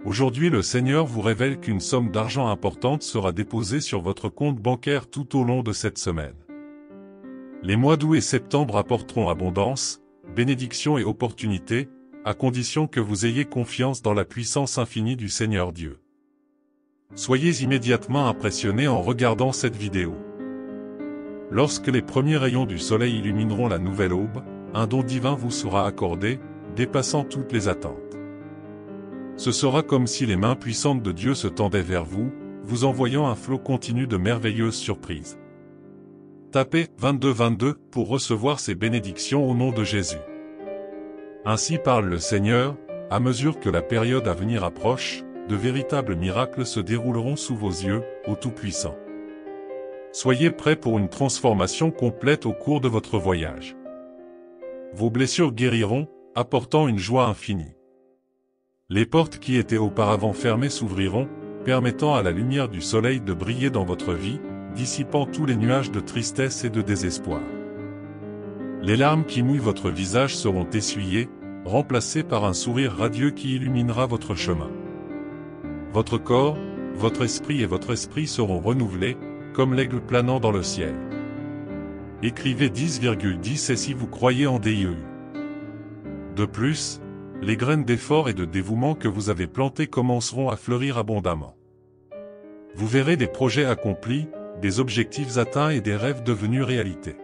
Aujourd'hui le Seigneur vous révèle qu'une somme d'argent importante sera déposée sur votre compte bancaire tout au long de cette semaine. Les mois d'août et septembre apporteront abondance, bénédiction et opportunité, à condition que vous ayez confiance dans la puissance infinie du Seigneur Dieu. Soyez immédiatement impressionnés en regardant cette vidéo. Lorsque les premiers rayons du soleil illumineront la nouvelle aube, un don divin vous sera accordé, dépassant toutes les attentes. Ce sera comme si les mains puissantes de Dieu se tendaient vers vous, vous envoyant un flot continu de merveilleuses surprises. Tapez 2222 pour recevoir ces bénédictions au nom de Jésus. Ainsi parle le Seigneur, à mesure que la période à venir approche, de véritables miracles se dérouleront sous vos yeux, ô Tout-Puissant. Soyez prêts pour une transformation complète au cours de votre voyage. Vos blessures guériront, apportant une joie infinie. Les portes qui étaient auparavant fermées s'ouvriront, permettant à la lumière du soleil de briller dans votre vie, dissipant tous les nuages de tristesse et de désespoir. Les larmes qui mouillent votre visage seront essuyées, remplacées par un sourire radieux qui illuminera votre chemin. Votre corps, votre esprit et votre esprit seront renouvelés, comme l'aigle planant dans le ciel. Écrivez 10,10 et si vous croyez en DIEU. De plus, les graines d'effort et de dévouement que vous avez plantées commenceront à fleurir abondamment. Vous verrez des projets accomplis, des objectifs atteints et des rêves devenus réalité.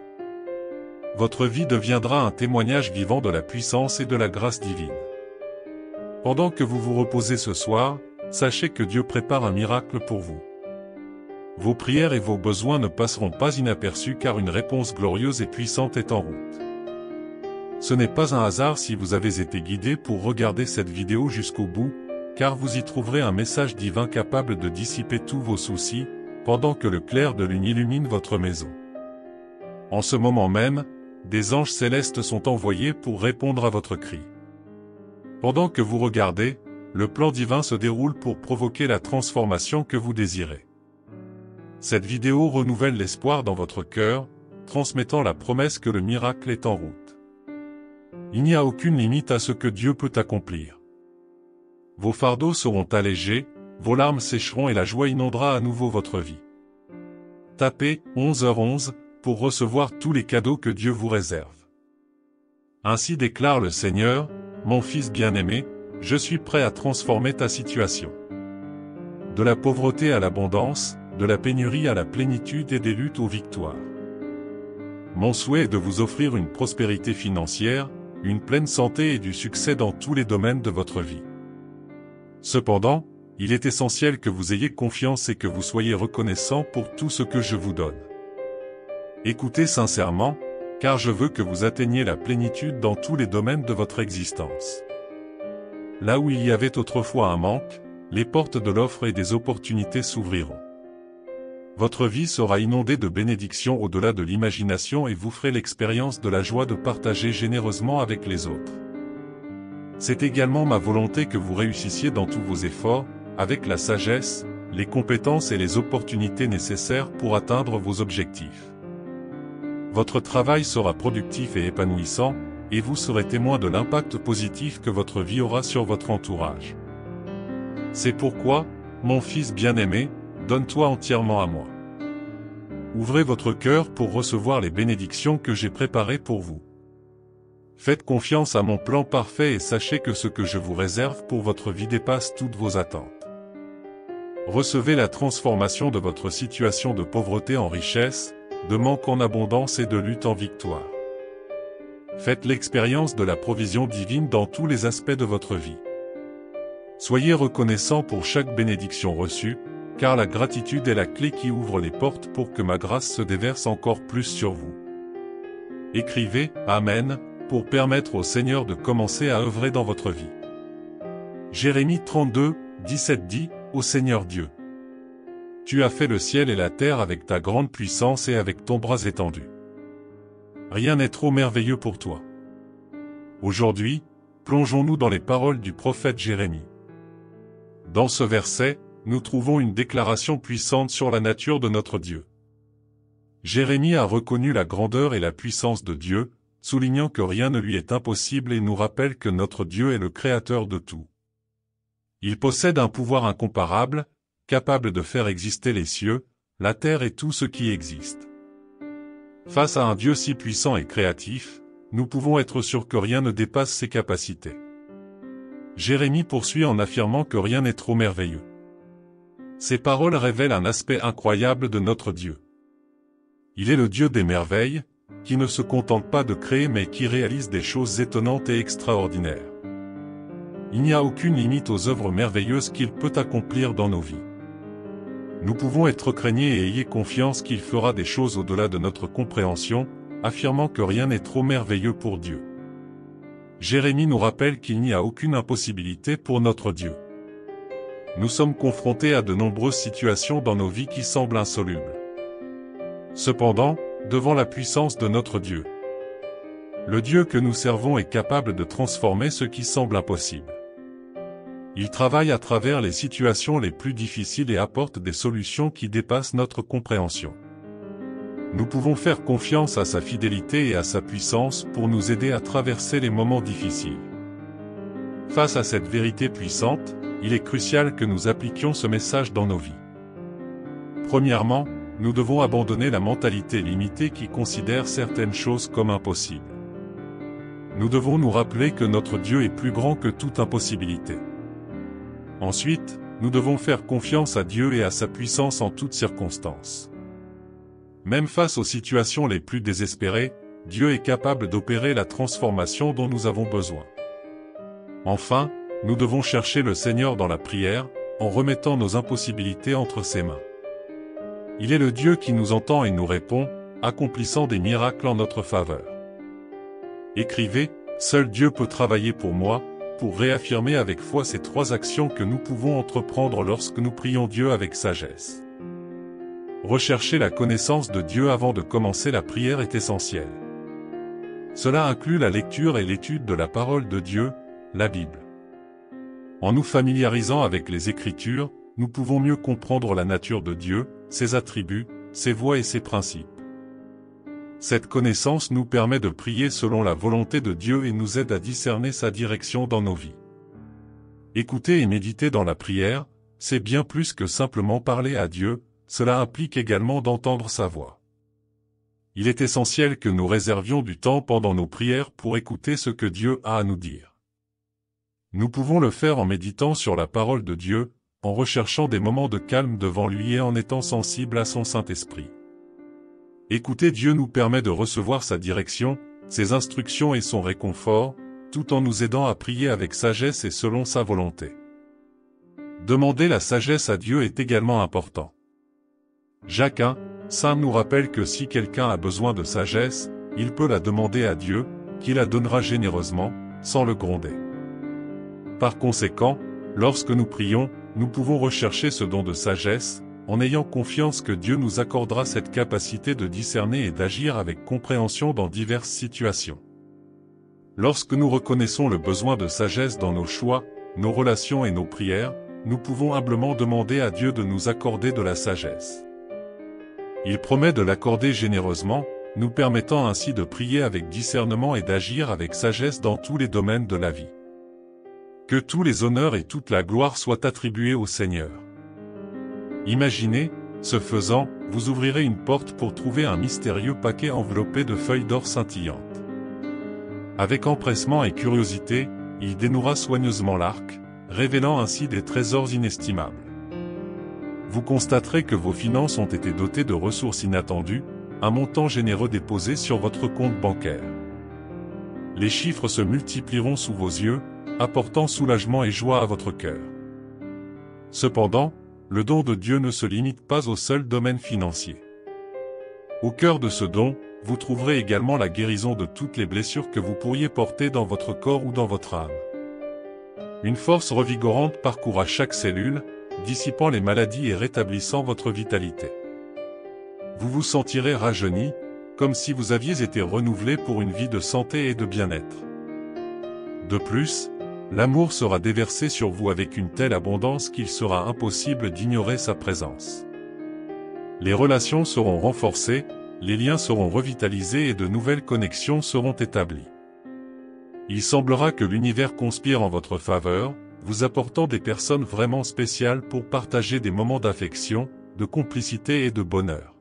Votre vie deviendra un témoignage vivant de la puissance et de la grâce divine. Pendant que vous vous reposez ce soir, sachez que Dieu prépare un miracle pour vous. Vos prières et vos besoins ne passeront pas inaperçus car une réponse glorieuse et puissante est en route. Ce n'est pas un hasard si vous avez été guidé pour regarder cette vidéo jusqu'au bout, car vous y trouverez un message divin capable de dissiper tous vos soucis, pendant que le clair de lune illumine votre maison. En ce moment même, des anges célestes sont envoyés pour répondre à votre cri. Pendant que vous regardez, le plan divin se déroule pour provoquer la transformation que vous désirez. Cette vidéo renouvelle l'espoir dans votre cœur, transmettant la promesse que le miracle est en route. Il n'y a aucune limite à ce que Dieu peut accomplir. Vos fardeaux seront allégés, vos larmes sécheront et la joie inondera à nouveau votre vie. Tapez 11h11 pour recevoir tous les cadeaux que Dieu vous réserve. Ainsi déclare le Seigneur, mon fils bien-aimé, je suis prêt à transformer ta situation. De la pauvreté à l'abondance, de la pénurie à la plénitude et des luttes aux victoires. Mon souhait est de vous offrir une prospérité financière, une pleine santé et du succès dans tous les domaines de votre vie. Cependant, il est essentiel que vous ayez confiance et que vous soyez reconnaissant pour tout ce que je vous donne. Écoutez sincèrement, car je veux que vous atteigniez la plénitude dans tous les domaines de votre existence. Là où il y avait autrefois un manque, les portes de l'offre et des opportunités s'ouvriront. Votre vie sera inondée de bénédictions au-delà de l'imagination et vous ferez l'expérience de la joie de partager généreusement avec les autres. C'est également ma volonté que vous réussissiez dans tous vos efforts, avec la sagesse, les compétences et les opportunités nécessaires pour atteindre vos objectifs. Votre travail sera productif et épanouissant, et vous serez témoin de l'impact positif que votre vie aura sur votre entourage. C'est pourquoi, mon fils bien-aimé, donne-toi entièrement à moi. Ouvrez votre cœur pour recevoir les bénédictions que j'ai préparées pour vous. Faites confiance à mon plan parfait et sachez que ce que je vous réserve pour votre vie dépasse toutes vos attentes. Recevez la transformation de votre situation de pauvreté en richesse, de manque en abondance et de lutte en victoire. Faites l'expérience de la provision divine dans tous les aspects de votre vie. Soyez reconnaissant pour chaque bénédiction reçue, car la gratitude est la clé qui ouvre les portes pour que ma grâce se déverse encore plus sur vous. Écrivez « Amen » pour permettre au Seigneur de commencer à œuvrer dans votre vie. Jérémie 32, 17 dit « Ô Seigneur Dieu, tu as fait le ciel et la terre avec ta grande puissance et avec ton bras étendu. Rien n'est trop merveilleux pour toi. » Aujourd'hui, plongeons-nous dans les paroles du prophète Jérémie. Dans ce verset, nous trouvons une déclaration puissante sur la nature de notre Dieu. Jérémie a reconnu la grandeur et la puissance de Dieu, soulignant que rien ne lui est impossible et nous rappelle que notre Dieu est le créateur de tout. Il possède un pouvoir incomparable, capable de faire exister les cieux, la terre et tout ce qui existe. Face à un Dieu si puissant et créatif, nous pouvons être sûrs que rien ne dépasse ses capacités. Jérémie poursuit en affirmant que rien n'est trop merveilleux. Ces paroles révèlent un aspect incroyable de notre Dieu. Il est le Dieu des merveilles, qui ne se contente pas de créer mais qui réalise des choses étonnantes et extraordinaires. Il n'y a aucune limite aux œuvres merveilleuses qu'il peut accomplir dans nos vies. Nous pouvons être craignés et ayez confiance qu'il fera des choses au-delà de notre compréhension, affirmant que rien n'est trop merveilleux pour Dieu. Jérémie nous rappelle qu'il n'y a aucune impossibilité pour notre Dieu. Nous sommes confrontés à de nombreuses situations dans nos vies qui semblent insolubles. Cependant, devant la puissance de notre Dieu, le Dieu que nous servons est capable de transformer ce qui semble impossible. Il travaille à travers les situations les plus difficiles et apporte des solutions qui dépassent notre compréhension. Nous pouvons faire confiance à sa fidélité et à sa puissance pour nous aider à traverser les moments difficiles. Face à cette vérité puissante, il est crucial que nous appliquions ce message dans nos vies. Premièrement, nous devons abandonner la mentalité limitée qui considère certaines choses comme impossibles. Nous devons nous rappeler que notre Dieu est plus grand que toute impossibilité. Ensuite, nous devons faire confiance à Dieu et à sa puissance en toutes circonstances. Même face aux situations les plus désespérées, Dieu est capable d'opérer la transformation dont nous avons besoin. Enfin, nous devons chercher le Seigneur dans la prière, en remettant nos impossibilités entre ses mains. Il est le Dieu qui nous entend et nous répond, accomplissant des miracles en notre faveur. Écrivez, seul Dieu peut travailler pour moi, pour réaffirmer avec foi ces 3 actions que nous pouvons entreprendre lorsque nous prions Dieu avec sagesse. Rechercher la connaissance de Dieu avant de commencer la prière est essentiel. Cela inclut la lecture et l'étude de la parole de Dieu, la Bible. En nous familiarisant avec les Écritures, nous pouvons mieux comprendre la nature de Dieu, ses attributs, ses voies et ses principes. Cette connaissance nous permet de prier selon la volonté de Dieu et nous aide à discerner sa direction dans nos vies. Écouter et méditer dans la prière, c'est bien plus que simplement parler à Dieu, cela implique également d'entendre sa voix. Il est essentiel que nous réservions du temps pendant nos prières pour écouter ce que Dieu a à nous dire. Nous pouvons le faire en méditant sur la parole de Dieu, en recherchant des moments de calme devant lui et en étant sensible à son Saint-Esprit. Écouter Dieu nous permet de recevoir sa direction, ses instructions et son réconfort, tout en nous aidant à prier avec sagesse et selon sa volonté. Demander la sagesse à Dieu est également important. Jacques 1:5 nous rappelle que si quelqu'un a besoin de sagesse, il peut la demander à Dieu, qui la donnera généreusement, sans le gronder. Par conséquent, lorsque nous prions, nous pouvons rechercher ce don de sagesse, en ayant confiance que Dieu nous accordera cette capacité de discerner et d'agir avec compréhension dans diverses situations. Lorsque nous reconnaissons le besoin de sagesse dans nos choix, nos relations et nos prières, nous pouvons humblement demander à Dieu de nous accorder de la sagesse. Il promet de l'accorder généreusement, nous permettant ainsi de prier avec discernement et d'agir avec sagesse dans tous les domaines de la vie. Que tous les honneurs et toute la gloire soient attribués au Seigneur. Imaginez, ce faisant, vous ouvrirez une porte pour trouver un mystérieux paquet enveloppé de feuilles d'or scintillantes. Avec empressement et curiosité, il dénouera soigneusement l'arc, révélant ainsi des trésors inestimables. Vous constaterez que vos finances ont été dotées de ressources inattendues, un montant généreux déposé sur votre compte bancaire. Les chiffres se multiplieront sous vos yeux, apportant soulagement et joie à votre cœur. Cependant, le don de Dieu ne se limite pas au seul domaine financier. Au cœur de ce don, vous trouverez également la guérison de toutes les blessures que vous pourriez porter dans votre corps ou dans votre âme. Une force revigorante parcourra chaque cellule, dissipant les maladies et rétablissant votre vitalité. Vous vous sentirez rajeuni, comme si vous aviez été renouvelé pour une vie de santé et de bien-être. De plus, l'amour sera déversé sur vous avec une telle abondance qu'il sera impossible d'ignorer sa présence. Les relations seront renforcées, les liens seront revitalisés et de nouvelles connexions seront établies. Il semblera que l'univers conspire en votre faveur, vous apportant des personnes vraiment spéciales pour partager des moments d'affection, de complicité et de bonheur.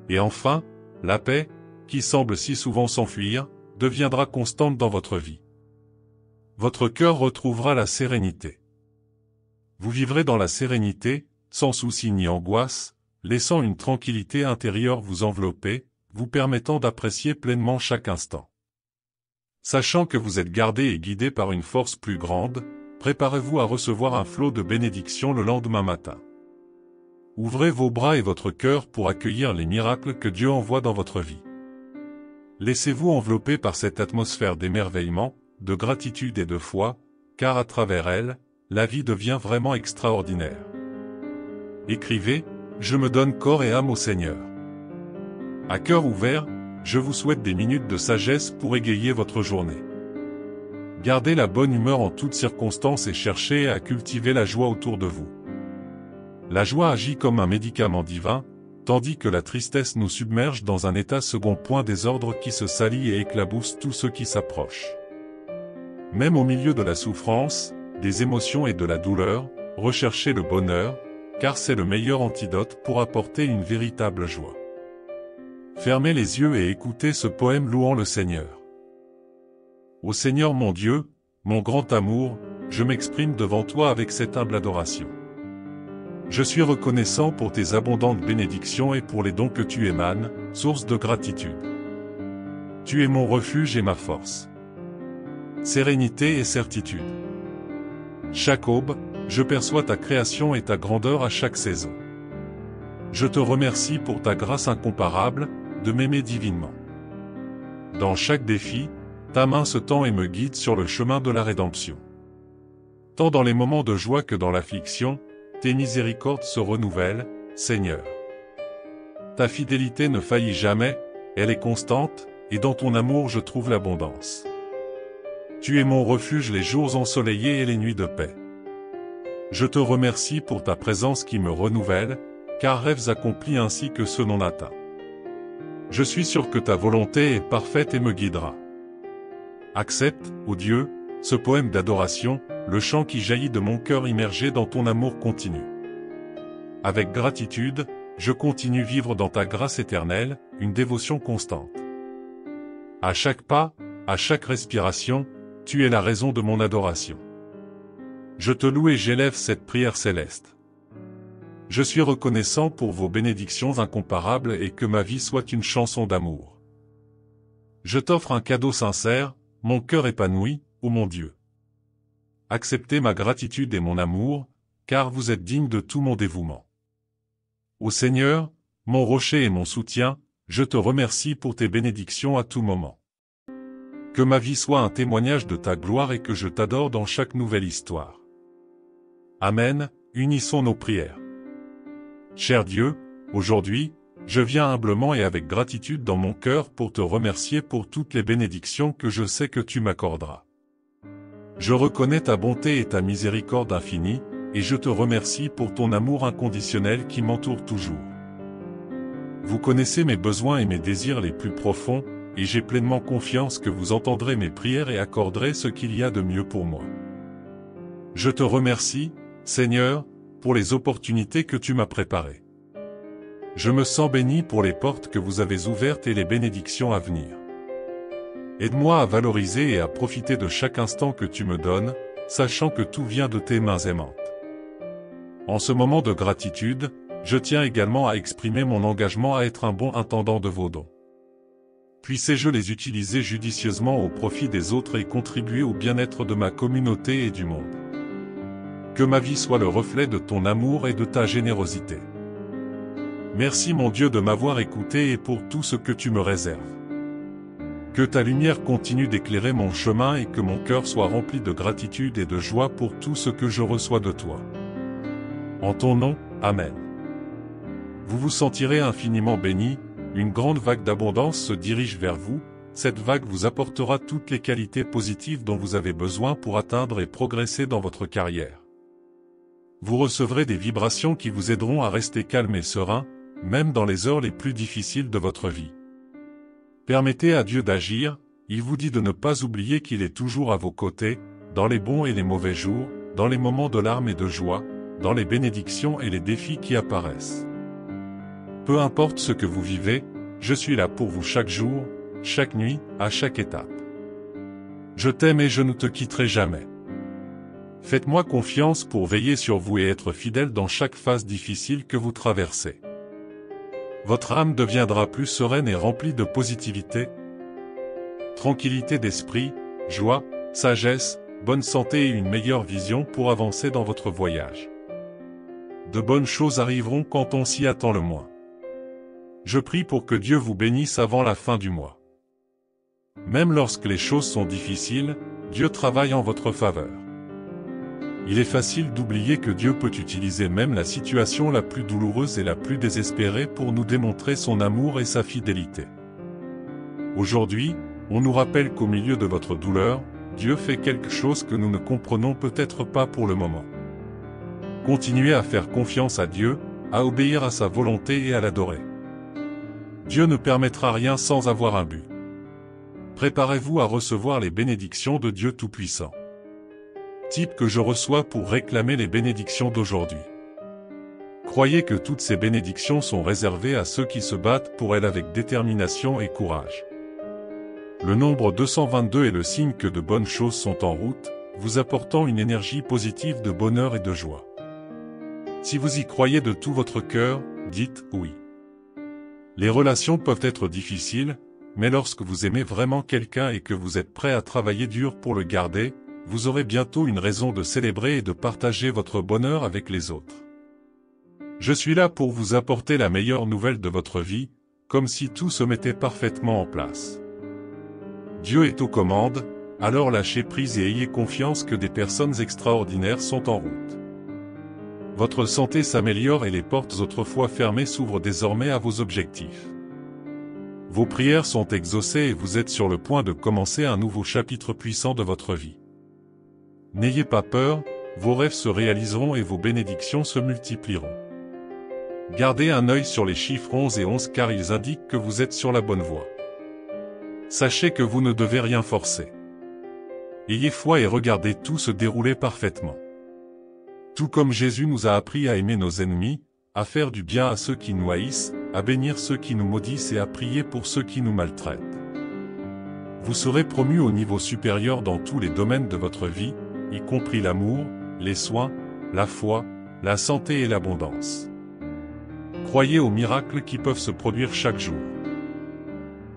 Et enfin, la paix, qui semble si souvent s'enfuir, deviendra constante dans votre vie. Votre cœur retrouvera la sérénité. Vous vivrez dans la sérénité, sans souci ni angoisse, laissant une tranquillité intérieure vous envelopper, vous permettant d'apprécier pleinement chaque instant. Sachant que vous êtes gardé et guidé par une force plus grande, préparez-vous à recevoir un flot de bénédictions le lendemain matin. Ouvrez vos bras et votre cœur pour accueillir les miracles que Dieu envoie dans votre vie. Laissez-vous envelopper par cette atmosphère d'émerveillement, de gratitude et de foi, car à travers elle, la vie devient vraiment extraordinaire. Écrivez, je me donne corps et âme au Seigneur. À cœur ouvert, je vous souhaite des minutes de sagesse pour égayer votre journée. Gardez la bonne humeur en toutes circonstances et cherchez à cultiver la joie autour de vous. La joie agit comme un médicament divin, tandis que la tristesse nous submerge dans un état second point désordre qui se salit et éclabousse tous ceux qui s'approchent. Même au milieu de la souffrance, des émotions et de la douleur, recherchez le bonheur, car c'est le meilleur antidote pour apporter une véritable joie. Fermez les yeux et écoutez ce poème louant le Seigneur. Ô Seigneur mon Dieu, mon grand amour, je m'exprime devant toi avec cette humble adoration. Je suis reconnaissant pour tes abondantes bénédictions et pour les dons que tu émanes, source de gratitude. Tu es mon refuge et ma force. Sérénité et certitude. Chaque aube, je perçois ta création et ta grandeur à chaque saison. Je te remercie pour ta grâce incomparable, de m'aimer divinement. Dans chaque défi, ta main se tend et me guide sur le chemin de la rédemption. Tant dans les moments de joie que dans l'affliction, tes miséricordes se renouvellent, Seigneur. Ta fidélité ne faillit jamais, elle est constante, et dans ton amour je trouve l'abondance. Tu es mon refuge les jours ensoleillés et les nuits de paix. Je te remercie pour ta présence qui me renouvelle, car rêves accomplis ainsi que ceux non atteints. Je suis sûr que ta volonté est parfaite et me guidera. Accepte, ô Dieu, ce poème d'adoration, le chant qui jaillit de mon cœur immergé dans ton amour continu. Avec gratitude, je continue vivre dans ta grâce éternelle, une dévotion constante. À chaque pas, à chaque respiration, tu es la raison de mon adoration. Je te loue et j'élève cette prière céleste. Je suis reconnaissant pour vos bénédictions incomparables et que ma vie soit une chanson d'amour. Je t'offre un cadeau sincère, mon cœur épanoui, ô mon Dieu. Acceptez ma gratitude et mon amour, car vous êtes digne de tout mon dévouement. Ô Seigneur, mon rocher et mon soutien, je te remercie pour tes bénédictions à tout moment. Que ma vie soit un témoignage de ta gloire et que je t'adore dans chaque nouvelle histoire. Amen, unissons nos prières. Cher Dieu, aujourd'hui, je viens humblement et avec gratitude dans mon cœur pour te remercier pour toutes les bénédictions que je sais que tu m'accorderas. Je reconnais ta bonté et ta miséricorde infinie, et je te remercie pour ton amour inconditionnel qui m'entoure toujours. Vous connaissez mes besoins et mes désirs les plus profonds, et j'ai pleinement confiance que vous entendrez mes prières et accorderez ce qu'il y a de mieux pour moi. Je te remercie, Seigneur, pour les opportunités que tu m'as préparées. Je me sens béni pour les portes que vous avez ouvertes et les bénédictions à venir. Aide-moi à valoriser et à profiter de chaque instant que tu me donnes, sachant que tout vient de tes mains aimantes. En ce moment de gratitude, je tiens également à exprimer mon engagement à être un bon intendant de vos dons. Puissé-je les utiliser judicieusement au profit des autres et contribuer au bien-être de ma communauté et du monde. Que ma vie soit le reflet de ton amour et de ta générosité. Merci mon Dieu de m'avoir écouté et pour tout ce que tu me réserves. Que ta lumière continue d'éclairer mon chemin et que mon cœur soit rempli de gratitude et de joie pour tout ce que je reçois de toi. En ton nom, Amen. Vous vous sentirez infiniment béni, une grande vague d'abondance se dirige vers vous, cette vague vous apportera toutes les qualités positives dont vous avez besoin pour atteindre et progresser dans votre carrière. Vous recevrez des vibrations qui vous aideront à rester calme et serein, même dans les heures les plus difficiles de votre vie. Permettez à Dieu d'agir, il vous dit de ne pas oublier qu'il est toujours à vos côtés, dans les bons et les mauvais jours, dans les moments de larmes et de joie, dans les bénédictions et les défis qui apparaissent. Peu importe ce que vous vivez, je suis là pour vous chaque jour, chaque nuit, à chaque étape. Je t'aime et je ne te quitterai jamais. Faites-moi confiance pour veiller sur vous et être fidèle dans chaque phase difficile que vous traversez. Votre âme deviendra plus sereine et remplie de positivité, tranquillité d'esprit, joie, sagesse, bonne santé et une meilleure vision pour avancer dans votre voyage. De bonnes choses arriveront quand on s'y attend le moins. Je prie pour que Dieu vous bénisse avant la fin du mois. Même lorsque les choses sont difficiles, Dieu travaille en votre faveur. Il est facile d'oublier que Dieu peut utiliser même la situation la plus douloureuse et la plus désespérée pour nous démontrer son amour et sa fidélité. Aujourd'hui, on nous rappelle qu'au milieu de votre douleur, Dieu fait quelque chose que nous ne comprenons peut-être pas pour le moment. Continuez à faire confiance à Dieu, à obéir à sa volonté et à l'adorer. Dieu ne permettra rien sans avoir un but. Préparez-vous à recevoir les bénédictions de Dieu Tout-Puissant. Type que je reçois pour réclamer les bénédictions d'aujourd'hui. Croyez que toutes ces bénédictions sont réservées à ceux qui se battent pour elles avec détermination et courage. Le nombre 222 est le signe que de bonnes choses sont en route, vous apportant une énergie positive de bonheur et de joie. Si vous y croyez de tout votre cœur, dites oui. Les relations peuvent être difficiles, mais lorsque vous aimez vraiment quelqu'un et que vous êtes prêt à travailler dur pour le garder, vous aurez bientôt une raison de célébrer et de partager votre bonheur avec les autres. Je suis là pour vous apporter la meilleure nouvelle de votre vie, comme si tout se mettait parfaitement en place. Dieu est aux commandes, alors lâchez prise et ayez confiance que des personnes extraordinaires sont en route. Votre santé s'améliore et les portes autrefois fermées s'ouvrent désormais à vos objectifs. Vos prières sont exaucées et vous êtes sur le point de commencer un nouveau chapitre puissant de votre vie. N'ayez pas peur, vos rêves se réaliseront et vos bénédictions se multiplieront. Gardez un œil sur les chiffres 11 et 11 car ils indiquent que vous êtes sur la bonne voie. Sachez que vous ne devez rien forcer. Ayez foi et regardez tout se dérouler parfaitement. Tout comme Jésus nous a appris à aimer nos ennemis, à faire du bien à ceux qui nous haïssent, à bénir ceux qui nous maudissent et à prier pour ceux qui nous maltraitent. Vous serez promu au niveau supérieur dans tous les domaines de votre vie, y compris l'amour, les soins, la foi, la santé et l'abondance. Croyez aux miracles qui peuvent se produire chaque jour.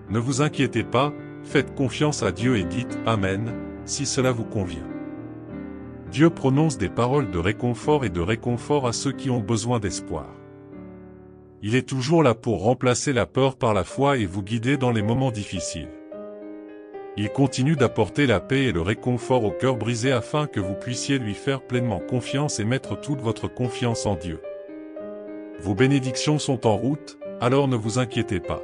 Ne vous inquiétez pas, faites confiance à Dieu et dites « Amen » si cela vous convient. Dieu prononce des paroles de réconfort et de réconfort à ceux qui ont besoin d'espoir. Il est toujours là pour remplacer la peur par la foi et vous guider dans les moments difficiles. Il continue d'apporter la paix et le réconfort au cœur brisé afin que vous puissiez lui faire pleinement confiance et mettre toute votre confiance en Dieu. Vos bénédictions sont en route, alors ne vous inquiétez pas.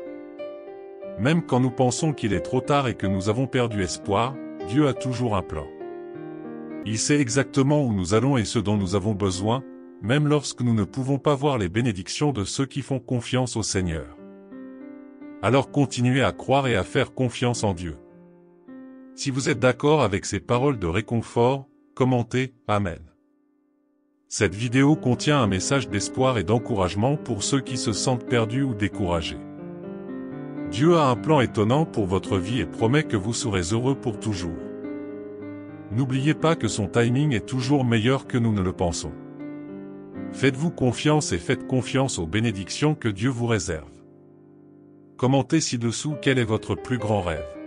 Même quand nous pensons qu'il est trop tard et que nous avons perdu espoir, Dieu a toujours un plan. Il sait exactement où nous allons et ce dont nous avons besoin, même lorsque nous ne pouvons pas voir les bénédictions de ceux qui font confiance au Seigneur. Alors continuez à croire et à faire confiance en Dieu. Si vous êtes d'accord avec ces paroles de réconfort, commentez « Amen ». Cette vidéo contient un message d'espoir et d'encouragement pour ceux qui se sentent perdus ou découragés. Dieu a un plan étonnant pour votre vie et promet que vous serez heureux pour toujours. N'oubliez pas que son timing est toujours meilleur que nous ne le pensons. Faites-vous confiance et faites confiance aux bénédictions que Dieu vous réserve. Commentez ci-dessous quel est votre plus grand rêve.